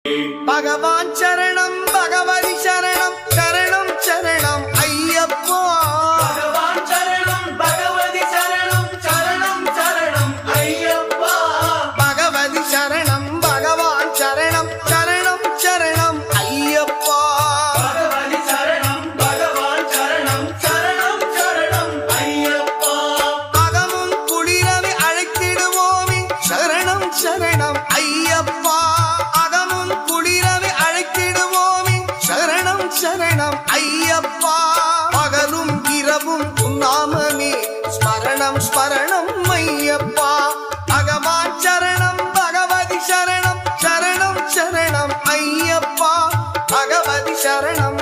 பகவான் சரணம் பகவதி சரணம் சரணம் சரணம் ஐயப்பா. பகவான் சரணம் பகவதி சரணம் சரணம் சரணம் ஐயப்பா. பகவதி சரணம் பகவான் சரணம் சரணம் சரணம் ஐயப்பா. பகவதி சரணம் பகவான் சரணம் சரணம் சரணம் ஐயப்பா. அகமும் குளிரவி அழைத்திடுவோமே சரணம் சரணம் ஐயப்பா. அகமும் குளிரவி அழைத்திடுவோமே சரணம் சரணம் ஐயப்பா. பகலும் இரவும் உன்னாமமே ஸ்மரணம் ஸ்மரணம் ஐயப்பா. பகவான் சரணம் பகவதி சரணம் சரணம் சரணம் ஐயப்பா. பகவதி சரணம்